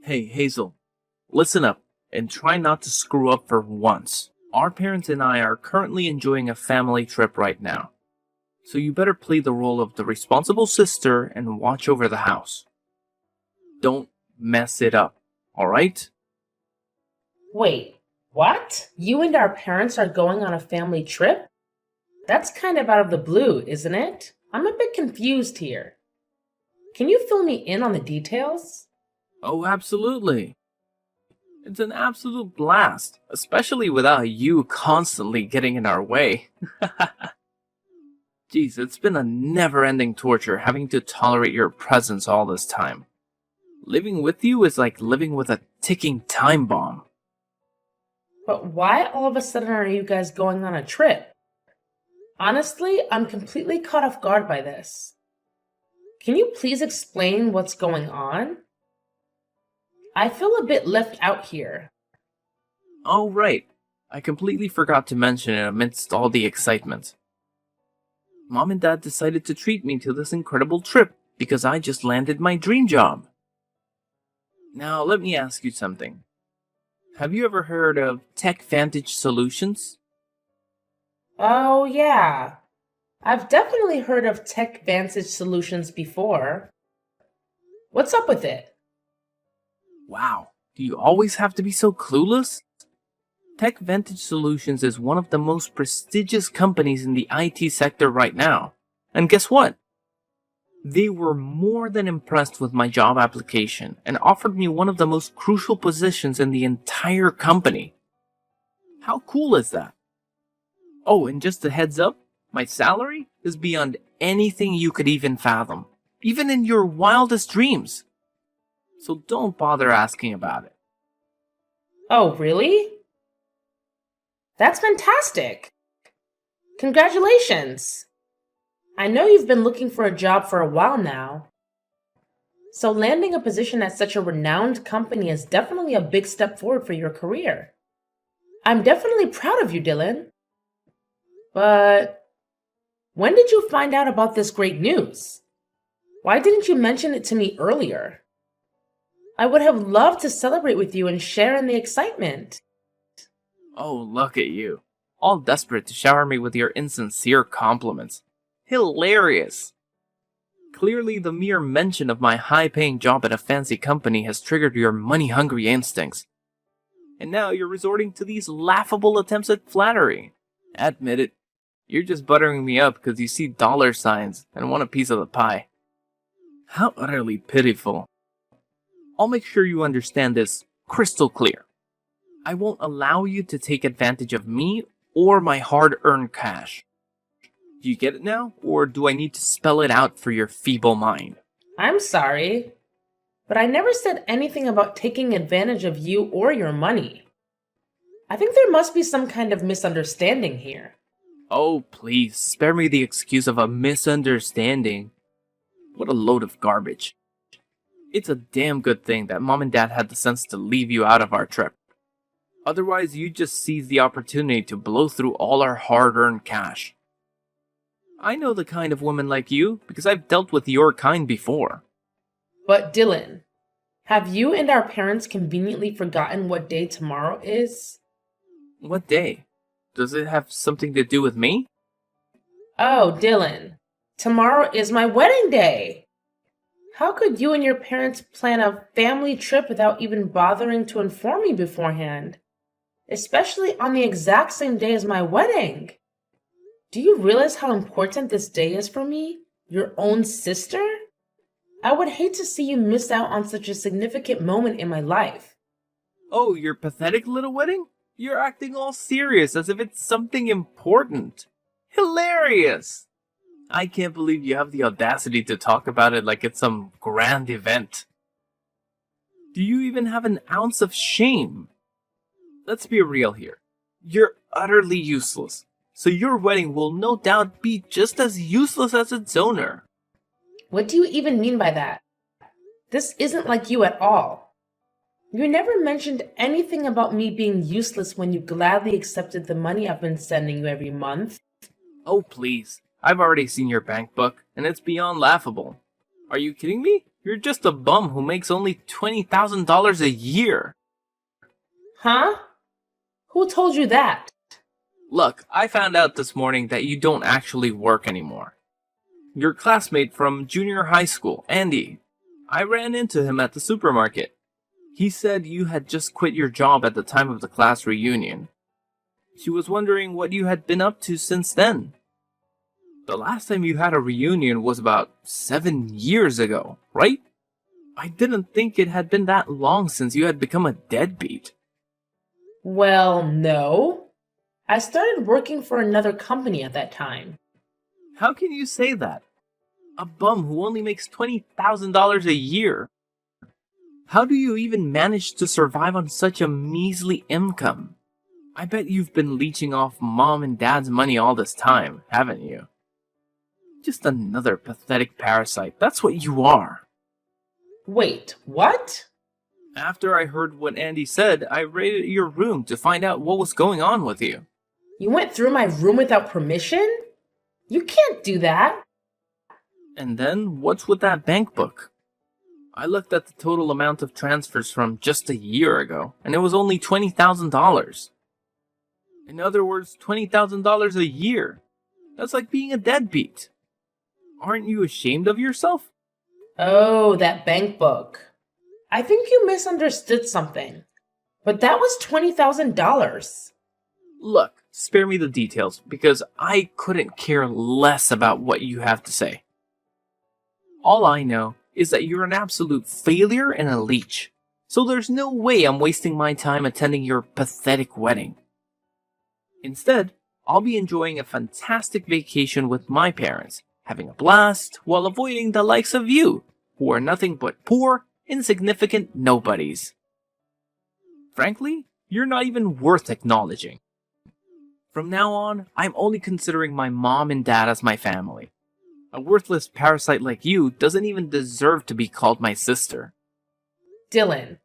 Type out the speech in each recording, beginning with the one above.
Hey, Hazel, listen up and try not to screw up for once. Our parents and I are currently enjoying a family trip right now, so you better play the role of the responsible sister and watch over the house. Don't mess it up, alright? Wait, what? You and our parents are going on a family trip? That's kind of out of the blue, isn't it? I'm a bit confused here. Can you fill me in on the details? Oh, absolutely. It's an absolute blast, especially without you constantly getting in our way. Jeez, it's been a never-ending torture having to tolerate your presence all this time. Living with you is like living with a ticking time bomb. But why all of a sudden are you guys going on a trip? Honestly, I'm completely caught off guard by this. Can you please explain what's going on? I feel a bit left out here. Oh, right. I completely forgot to mention it amidst all the excitement. Mom and Dad decided to treat me to this incredible trip because I just landed my dream job. Now, let me ask you something. Have you ever heard of Tech Vantage Solutions? Oh, yeah. I've definitely heard of Tech Vantage Solutions before. What's up with it? Wow, do you always have to be so clueless? Tech Vantage Solutions is one of the most prestigious companies in the IT sector right now. And guess what? They were more than impressed with my job application and offered me one of the most crucial positions in the entire company. How cool is that? Oh, and just a heads up, my salary is beyond anything you could even fathom, even in your wildest dreams. So don't bother asking about it. Oh, really? That's fantastic! Congratulations! I know you've been looking for a job for a while now. So landing a position at such a renowned company is definitely a big step forward for your career. I'm definitely proud of you, Dylan. But when did you find out about this great news? Why didn't you mention it to me earlier? I would have loved to celebrate with you and share in the excitement. Oh, look at you. All desperate to shower me with your insincere compliments. Hilarious. Clearly, the mere mention of my high-paying job at a fancy company has triggered your money-hungry instincts. And now you're resorting to these laughable attempts at flattery. Admit it, you're just buttering me up because you see dollar signs and want a piece of the pie. How utterly pitiful. I'll make sure you understand this crystal clear. I won't allow you to take advantage of me or my hard-earned cash. Do you get it now, or do I need to spell it out for your feeble mind? I'm sorry, but I never said anything about taking advantage of you or your money. I think there must be some kind of misunderstanding here. Oh, please, spare me the excuse of a misunderstanding. What a load of garbage. It's a damn good thing that Mom and Dad had the sense to leave you out of our trip. Otherwise, you'd just seize the opportunity to blow through all our hard-earned cash. I know the kind of woman like you because I've dealt with your kind before. But Dylan, have you and our parents conveniently forgotten what day tomorrow is? What day? Does it have something to do with me? Oh, Dylan, tomorrow is my wedding day! How could you and your parents plan a family trip without even bothering to inform me beforehand? Especially on the exact same day as my wedding. Do you realize how important this day is for me? Your own sister? I would hate to see you miss out on such a significant moment in my life. Oh, your pathetic little wedding? You're acting all serious as if it's something important. Hilarious! I can't believe you have the audacity to talk about it like it's some grand event. Do you even have an ounce of shame? Let's be real here. You're utterly useless, so your wedding will no doubt be just as useless as its owner. What do you even mean by that? This isn't like you at all. You never mentioned anything about me being useless when you gladly accepted the money I've been sending you every month. Oh, please. I've already seen your bank book, and it's beyond laughable. Are you kidding me? You're just a bum who makes only $20,000 a year. Huh? Who told you that? Look, I found out this morning that you don't actually work anymore. Your classmate from junior high school, Andy. I ran into him at the supermarket. He said you had just quit your job at the time of the class reunion. She was wondering what you had been up to since then. The last time you had a reunion was about 7 years ago, right? I didn't think it had been that long since you had become a deadbeat. Well, no. I started working for another company at that time. How can you say that? A bum who only makes $20,000 a year. How do you even manage to survive on such a measly income? I bet you've been leeching off mom and dad's money all this time, haven't you? Just another pathetic parasite, that's what you are. Wait, what? After I heard what Andy said, I raided your room to find out what was going on with you. You went through my room without permission? You can't do that. And then, what's with that bank book? I looked at the total amount of transfers from just a year ago, and it was only $20,000. In other words, $20,000 a year. That's like being a deadbeat. Aren't you ashamed of yourself? Oh, that bank book. I think you misunderstood something. But that was $20,000. Look, spare me the details, because I couldn't care less about what you have to say. All I know is that you're an absolute failure and a leech, so there's no way I'm wasting my time attending your pathetic wedding. Instead, I'll be enjoying a fantastic vacation with my parents, having a blast while avoiding the likes of you, who are nothing but poor, insignificant nobodies. Frankly, you're not even worth acknowledging. From now on, I'm only considering my mom and dad as my family. A worthless parasite like you doesn't even deserve to be called my sister. Dylan,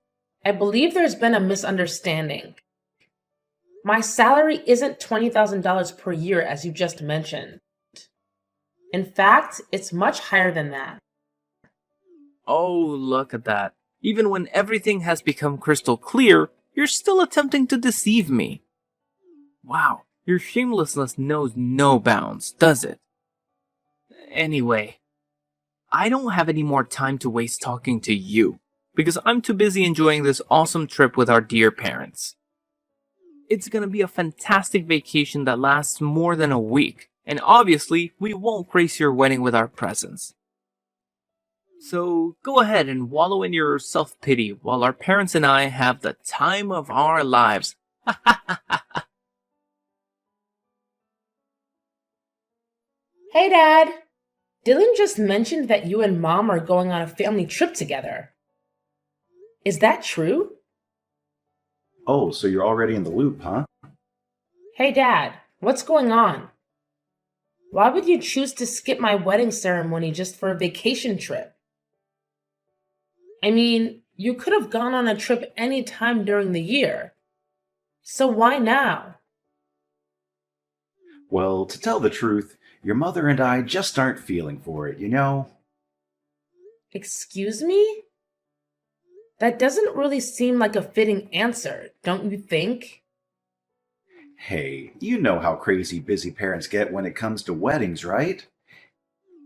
I believe there's been a misunderstanding. My salary isn't $20,000 per year as you just mentioned. In fact, it's much higher than that. Oh, look at that. Even when everything has become crystal clear, you're still attempting to deceive me. Wow, your shamelessness knows no bounds, does it? Anyway, I don't have any more time to waste talking to you, because I'm too busy enjoying this awesome trip with our dear parents. It's gonna be a fantastic vacation that lasts more than a week, and obviously, we won't grace your wedding with our presence. So, go ahead and wallow in your self-pity while our parents and I have the time of our lives. Hey, Dad. Dylan just mentioned that you and Mom are going on a family trip together. Is that true? Oh, so you're already in the loop, huh? Hey, Dad. What's going on? Why would you choose to skip my wedding ceremony just for a vacation trip? I mean, you could have gone on a trip any time during the year. So why now? Well, to tell the truth, your mother and I just aren't feeling for it, you know? Excuse me? That doesn't really seem like a fitting answer, don't you think? Hey, you know how crazy busy parents get when it comes to weddings, right?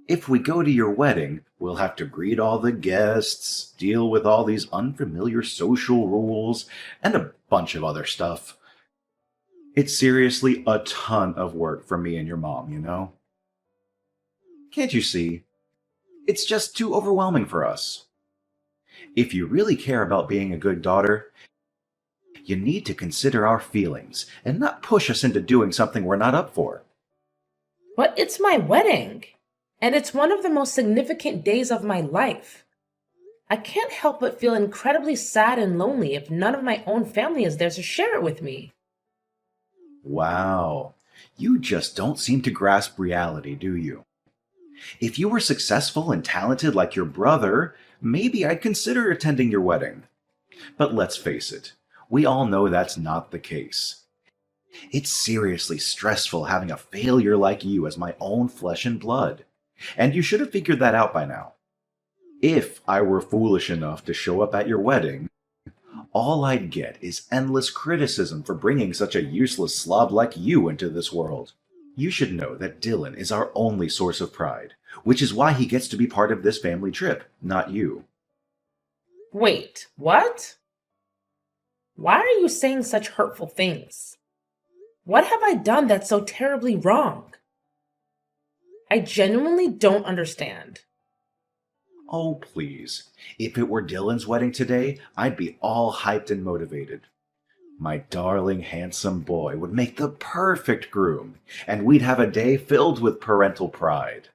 If we go to your wedding, we'll have to greet all the guests, deal with all these unfamiliar social rules, and a bunch of other stuff. It's seriously a ton of work for me and your mom, you know? Can't you see? It's just too overwhelming for us. If you really care about being a good daughter, you need to consider our feelings and not push us into doing something we're not up for. But it's my wedding, and it's one of the most significant days of my life. I can't help but feel incredibly sad and lonely if none of my own family is there to share it with me. Wow, you just don't seem to grasp reality, do you? If you were successful and talented like your brother, maybe I'd consider attending your wedding. But let's face it, we all know that's not the case. It's seriously stressful having a failure like you as my own flesh and blood. And you should have figured that out by now. If I were foolish enough to show up at your wedding, all I'd get is endless criticism for bringing such a useless slob like you into this world. You should know that Dylan is our only source of pride, which is why he gets to be part of this family trip, not you. Wait, what? Why are you saying such hurtful things? What have I done that's so terribly wrong? I genuinely don't understand. Oh, please. If it were Dylan's wedding today, I'd be all hyped and motivated. My darling, handsome boy would make the perfect groom, and we'd have a day filled with parental pride.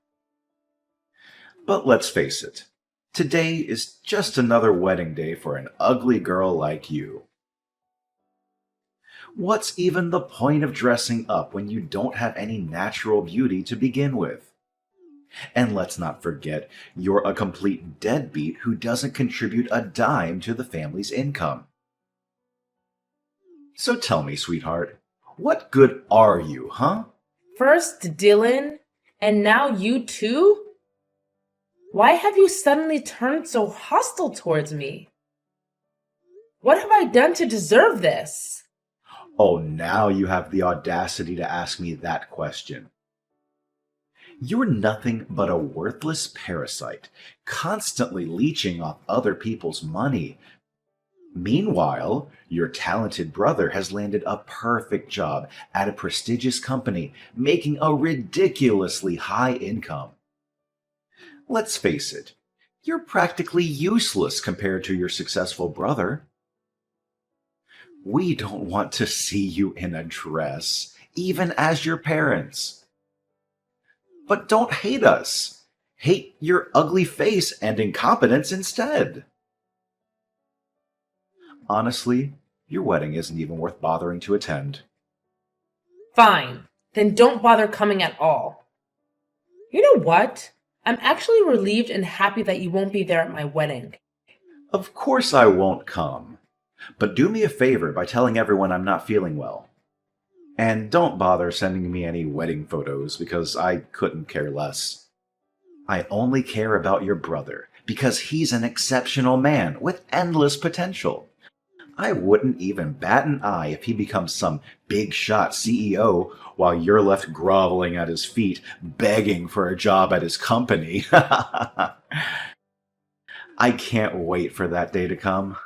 But let's face it, today is just another wedding day for an ugly girl like you. What's even the point of dressing up when you don't have any natural beauty to begin with? And let's not forget, you're a complete deadbeat who doesn't contribute a dime to the family's income. So tell me, sweetheart, what good are you, huh? First Dylan, and now you too? Why have you suddenly turned so hostile towards me? What have I done to deserve this? Oh, now you have the audacity to ask me that question. You're nothing but a worthless parasite, constantly leeching off other people's money. Meanwhile, your talented brother has landed a perfect job at a prestigious company, making a ridiculously high income. Let's face it, you're practically useless compared to your successful brother. We don't want to see you in a dress, even as your parents. But don't hate us. Hate your ugly face and incompetence instead. Honestly, your wedding isn't even worth bothering to attend. Fine, then don't bother coming at all. You know what? I'm actually relieved and happy that you won't be there at my wedding. Of course I won't come. But do me a favor by telling everyone I'm not feeling well. And don't bother sending me any wedding photos because I couldn't care less. I only care about your brother because he's an exceptional man with endless potential. I wouldn't even bat an eye if he becomes some big shot CEO while you're left groveling at his feet, begging for a job at his company. I can't wait for that day to come.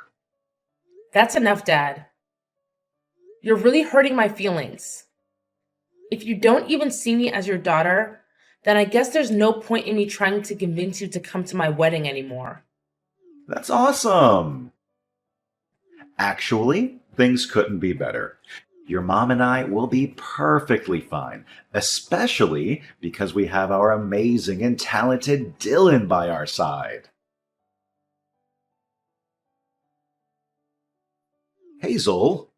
That's enough, Dad. You're really hurting my feelings. If you don't even see me as your daughter, then I guess there's no point in me trying to convince you to come to my wedding anymore. That's awesome! Actually, things couldn't be better. Your mom and I will be perfectly fine, especially because we have our amazing and talented Dylan by our side. Hazel,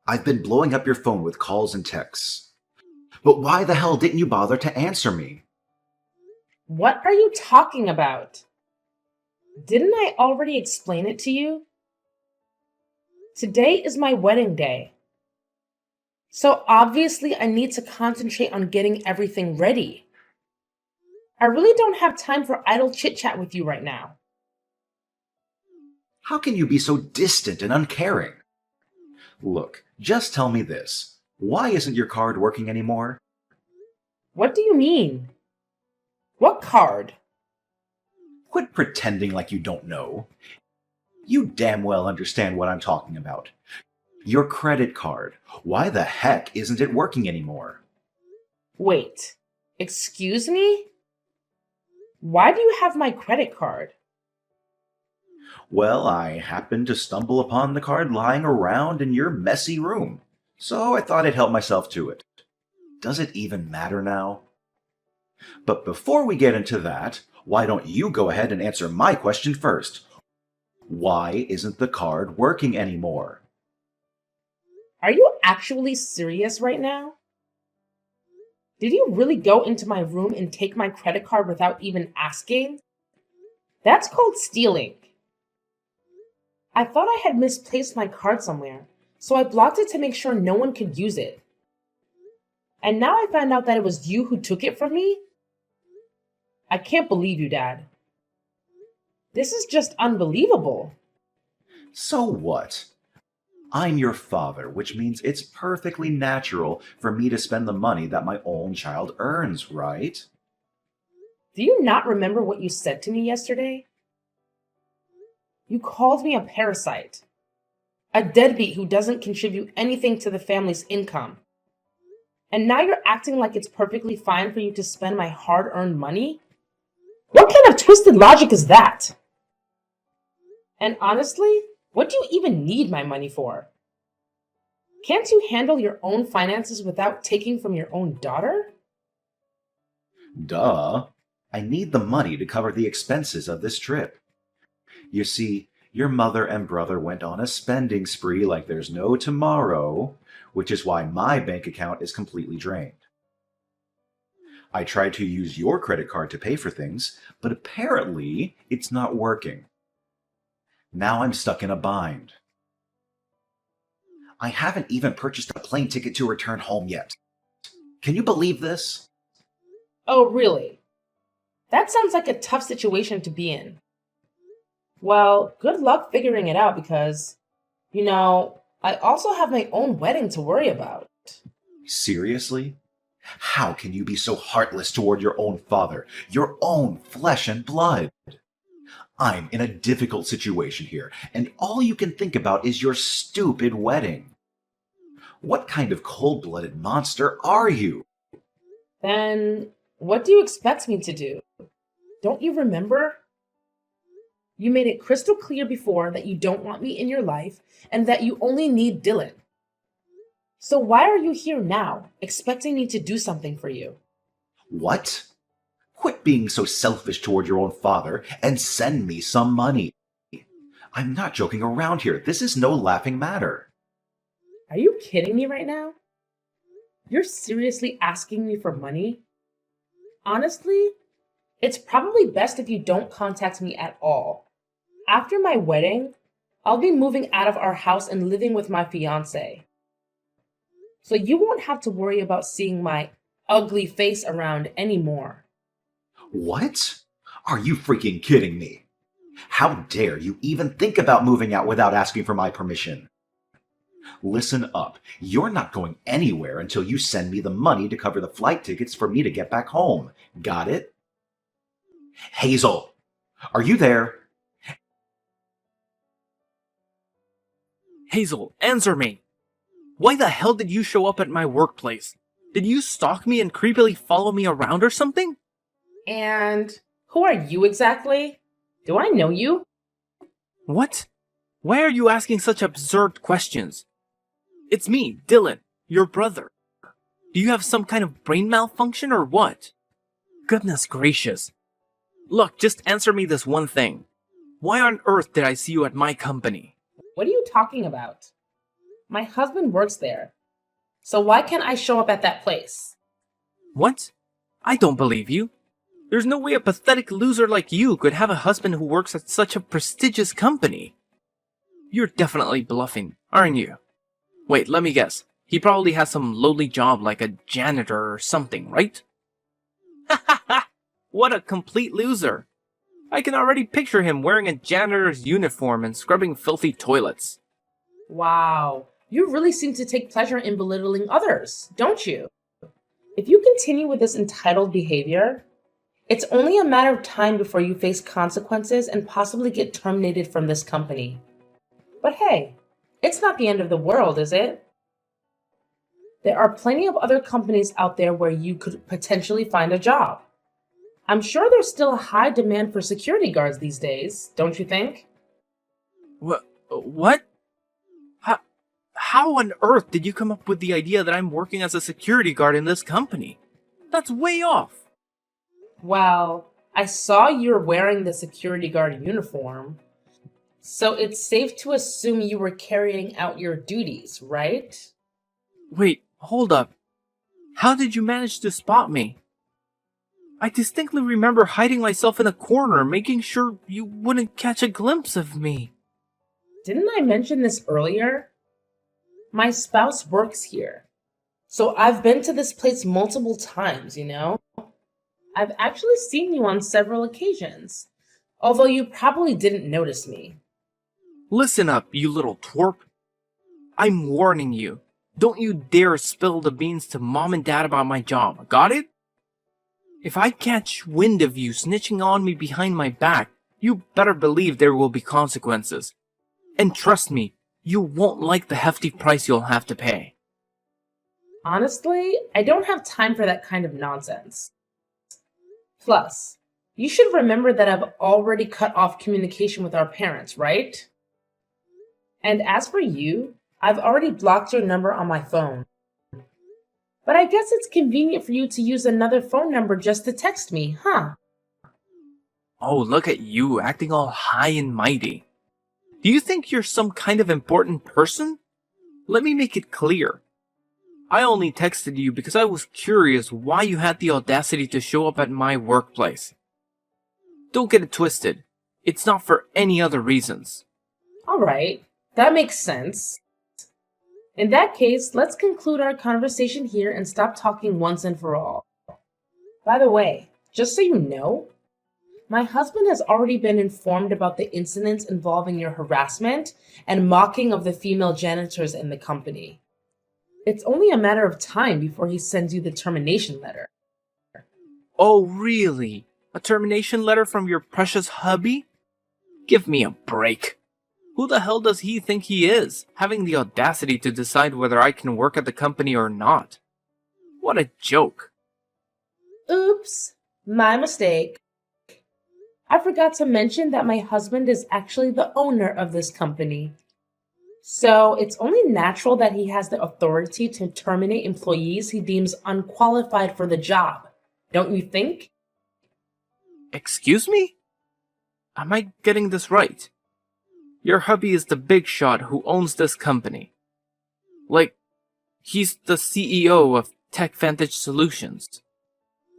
I've been blowing up your phone with calls and texts. But why the hell didn't you bother to answer me? What are you talking about? Didn't I already explain it to you? Today is my wedding day. So obviously I need to concentrate on getting everything ready. I really don't have time for idle chit-chat with you right now. How can you be so distant and uncaring? Look, just tell me this. Why isn't your card working anymore? What do you mean? What card? Quit pretending like you don't know. You damn well understand what I'm talking about. Your credit card. Why the heck isn't it working anymore? Wait, excuse me? Why do you have my credit card? Well, I happened to stumble upon the card lying around in your messy room, so I thought I'd help myself to it. Does it even matter now? But before we get into that, why don't you go ahead and answer my question first? Why isn't the card working anymore? Are you actually serious right now? Did you really go into my room and take my credit card without even asking? That's called stealing. I thought I had misplaced my card somewhere, so I blocked it to make sure no one could use it. And now I found out that it was you who took it from me? I can't believe you, Dad. This is just unbelievable. So what? I'm your father, which means it's perfectly natural for me to spend the money that my own child earns, right? Do you not remember what you said to me yesterday? You called me a parasite, a deadbeat who doesn't contribute anything to the family's income. And now you're acting like it's perfectly fine for you to spend my hard-earned money? What kind of twisted logic is that? And honestly, what do you even need my money for? Can't you handle your own finances without taking from your own daughter? Duh. I need the money to cover the expenses of this trip. You see, your mother and brother went on a spending spree like there's no tomorrow, which is why my bank account is completely drained. I tried to use your credit card to pay for things, but apparently it's not working. Now I'm stuck in a bind. I haven't even purchased a plane ticket to return home yet. Can you believe this? Oh, really? That sounds like a tough situation to be in. Well, good luck figuring it out because, I also have my own wedding to worry about. Seriously? How can you be so heartless toward your own father, your own flesh and blood? I'm in a difficult situation here, and all you can think about is your stupid wedding. What kind of cold-blooded monster are you? Then, what do you expect me to do? Don't you remember? You made it crystal clear before that you don't want me in your life and that you only need Dylan. So why are you here now, expecting me to do something for you? What? Quit being so selfish toward your own father and send me some money. I'm not joking around here. This is no laughing matter. Are you kidding me right now? You're seriously asking me for money? Honestly, it's probably best if you don't contact me at all. After my wedding, I'll be moving out of our house and living with my fiance. So you won't have to worry about seeing my ugly face around anymore. What? Are you freaking kidding me? How dare you even think about moving out without asking for my permission? Listen up. You're not going anywhere until you send me the money to cover the flight tickets for me to get back home. Got it? Hazel, are you there? Hazel, answer me! Why the hell did you show up at my workplace? Did you stalk me and creepily follow me around or something? And who are you exactly? Do I know you? What? Why are you asking such absurd questions? It's me, Dylan, your brother. Do you have some kind of brain malfunction or what? Goodness gracious. Look, just answer me this one thing. Why on earth did I see you at my company? What are you talking about? My husband works there. So why can't I show up at that place? What? I don't believe you. There's no way a pathetic loser like you could have a husband who works at such a prestigious company. You're definitely bluffing, aren't you? Wait, let me guess. He probably has some lowly job like a janitor or something, right? Ha ha ha! What a complete loser! I can already picture him wearing a janitor's uniform and scrubbing filthy toilets. Wow, you really seem to take pleasure in belittling others, don't you? If you continue with this entitled behavior, it's only a matter of time before you face consequences and possibly get terminated from this company. But hey, it's not the end of the world, is it? There are plenty of other companies out there where you could potentially find a job. I'm sure there's still a high demand for security guards these days, don't you think? What? How on earth did you come up with the idea that I'm working as a security guard in this company? That's way off. Well, I saw you're wearing the security guard uniform, so it's safe to assume you were carrying out your duties, right? Wait, hold up. How did you manage to spot me? I distinctly remember hiding myself in a corner, making sure you wouldn't catch a glimpse of me. Didn't I mention this earlier? My spouse works here, so I've been to this place multiple times, I've actually seen you on several occasions. although you probably didn't notice me. Listen up, you little twerp. I'm warning you. Don't you dare spill the beans to mom and dad about my job, got it? If I catch wind of you snitching on me behind my back, you better believe there will be consequences. And trust me, you won't like the hefty price you'll have to pay. Honestly, I don't have time for that kind of nonsense. Plus, you should remember that I've already cut off communication with our parents, right? And as for you, I've already blocked your number on my phone. But I guess it's convenient for you to use another phone number just to text me, huh? Oh, look at you, acting all high and mighty. Do you think you're some kind of important person? Let me make it clear. I only texted you because I was curious why you had the audacity to show up at my workplace. Don't get it twisted. It's not for any other reasons. Alright, that makes sense. In that case, let's conclude our conversation here and stop talking once and for all. By the way, just so you know, my husband has already been informed about the incidents involving your harassment and mocking of the female janitors in the company. It's only a matter of time before he sends you the termination letter. Oh, really? A termination letter from your precious hubby? Give me a break. Who the hell does he think he is, having the audacity to decide whether I can work at the company or not? What a joke. Oops, my mistake. I forgot to mention that my husband is actually the owner of this company. So it's only natural that he has the authority to terminate employees he deems unqualified for the job, don't you think? Excuse me? Am I getting this right? Your hubby is the big shot who owns this company. Like, he's the CEO of TechVantage Solutions.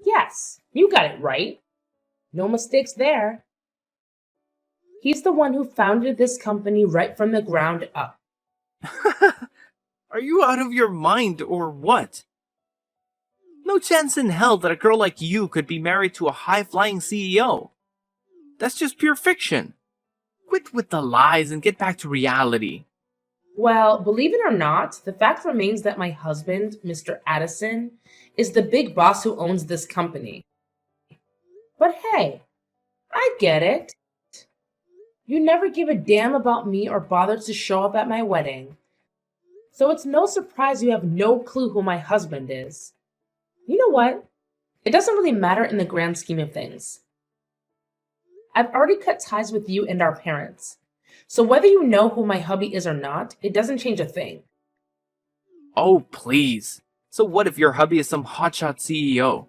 Yes, you got it right. No mistakes there. He's the one who founded this company right from the ground up. Are you out of your mind or what? No chance in hell that a girl like you could be married to a high-flying CEO. That's just pure fiction. Quit with the lies and get back to reality. Well, believe it or not, the fact remains that my husband, Mr. Addison, is the big boss who owns this company. But hey, I get it. You never give a damn about me or bother to show up at my wedding. So it's no surprise you have no clue who my husband is. You know what? It doesn't really matter in the grand scheme of things. I've already cut ties with you and our parents. So whether you know who my hubby is or not, it doesn't change a thing. Oh, please. So what if your hubby is some hotshot CEO?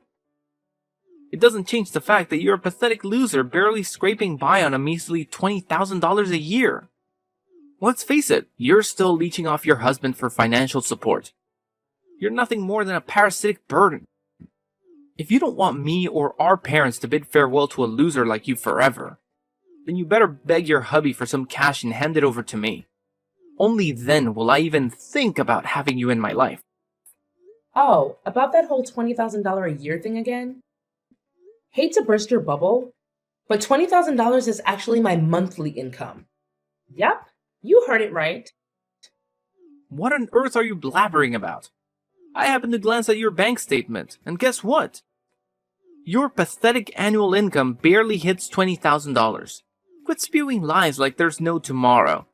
It doesn't change the fact that you're a pathetic loser barely scraping by on a measly $20,000 a year. Let's face it, you're still leeching off your husband for financial support. You're nothing more than a parasitic burden. If you don't want me or our parents to bid farewell to a loser like you forever, then you better beg your hubby for some cash and hand it over to me. Only then will I even think about having you in my life. Oh, about that whole $20,000 a year thing again? Hate to burst your bubble, but $20,000 is actually my monthly income. Yep, you heard it right. What on earth are you blabbering about? I happened to glance at your bank statement, and guess what? Your pathetic annual income barely hits $20,000. Quit spewing lies like there's no tomorrow.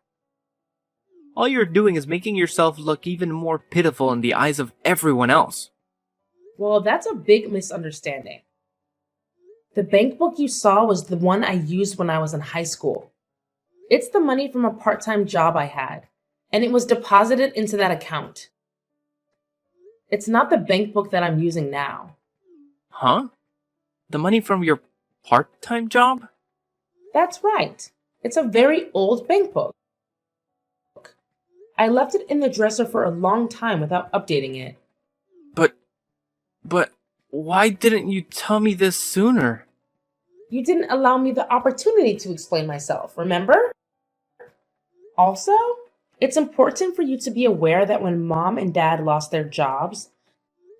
All you're doing is making yourself look even more pitiful in the eyes of everyone else. Well, that's a big misunderstanding. The bank book you saw was the one I used when I was in high school. It's the money from a part-time job I had, and it was deposited into that account. It's not the bank book that I'm using now. Huh? The money from your part-time job? That's right. It's a very old bank book. I left it in the dresser for a long time without updating it. But, why didn't you tell me this sooner? You didn't allow me the opportunity to explain myself, remember? Also, it's important for you to be aware that when mom and dad lost their jobs,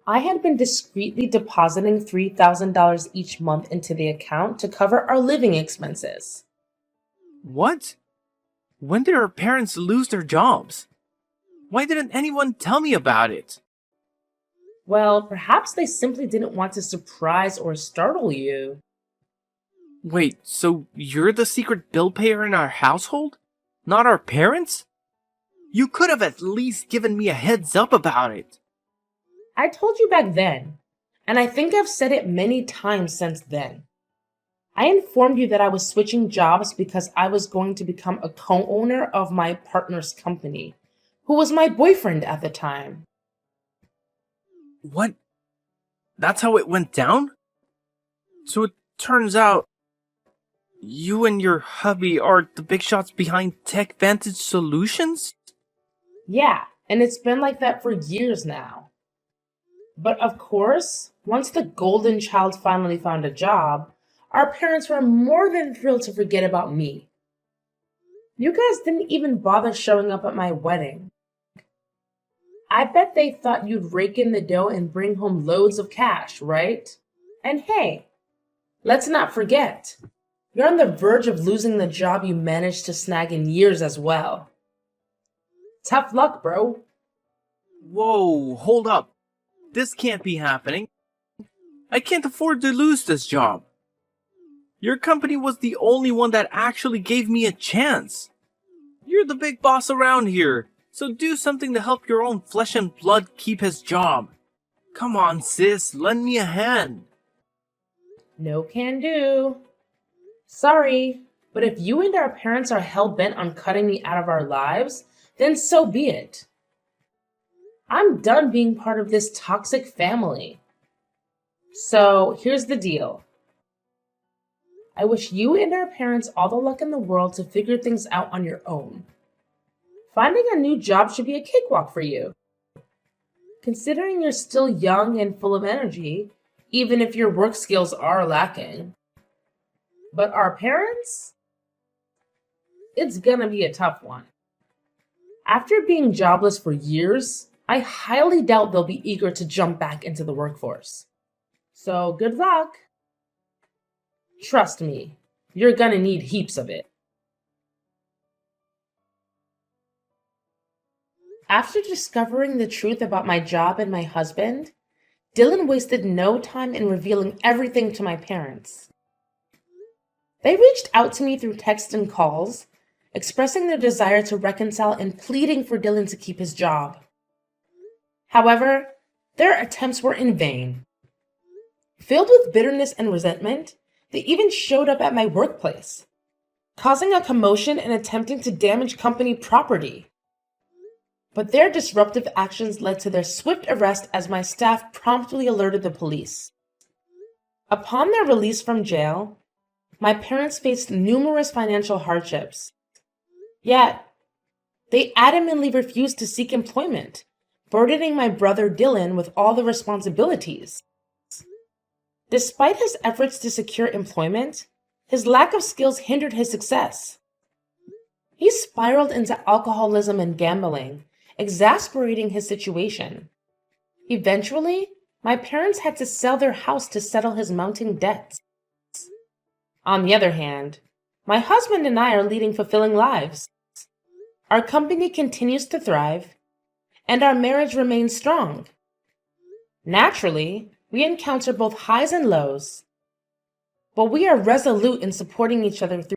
I had been discreetly depositing $3,000 each month into the account to cover our living expenses. What? When did our parents lose their jobs? Why didn't anyone tell me about it? Well, perhaps they simply didn't want to surprise or startle you. Wait, so you're the secret bill payer in our household? Not our parents? You could have at least given me a heads up about it. I told you back then, and I think I've said it many times since then. I informed you that I was switching jobs because I was going to become a co-owner of my partner's company, who was my boyfriend at the time. What? That's how it went down? So it turns out you and your hubby are the big shots behind Tech Vantage Solutions? Yeah, and it's been like that for years now. But of course, once the golden child finally found a job, our parents were more than thrilled to forget about me. You guys didn't even bother showing up at my wedding. I bet they thought you'd rake in the dough and bring home loads of cash, right? And hey, let's not forget, you're on the verge of losing the job you managed to snag in years as well. Tough luck, bro. Whoa, hold up. This can't be happening. I can't afford to lose this job. Your company was the only one that actually gave me a chance. You're the big boss around here, so do something to help your own flesh and blood keep his job. Come on, sis, lend me a hand. No can do. Sorry, but if you and our parents are hell-bent on cutting me out of our lives, then so be it. I'm done being part of this toxic family. So here's the deal. I wish you and our parents all the luck in the world to figure things out on your own. Finding a new job should be a cakewalk for you. Considering you're still young and full of energy, even if your work skills are lacking. But our parents? It's gonna be a tough one. After being jobless for years, I highly doubt they'll be eager to jump back into the workforce. So good luck. Trust me, you're gonna need heaps of it. After discovering the truth about my job and my husband, Dylan wasted no time in revealing everything to my parents. They reached out to me through text and calls, expressing their desire to reconcile and pleading for Dylan to keep his job. However, their attempts were in vain. Filled with bitterness and resentment, they even showed up at my workplace, causing a commotion and attempting to damage company property. But their disruptive actions led to their swift arrest as my staff promptly alerted the police. Upon their release from jail, my parents faced numerous financial hardships. Yet, they adamantly refused to seek employment, burdening my brother Dylan with all the responsibilities. Despite his efforts to secure employment, his lack of skills hindered his success. He spiraled into alcoholism and gambling, exasperating his situation. Eventually, my parents had to sell their house to settle his mounting debts. On the other hand, my husband and I are leading fulfilling lives. Our company continues to thrive, and our marriage remains strong. Naturally, we encounter both highs and lows, but we are resolute in supporting each other through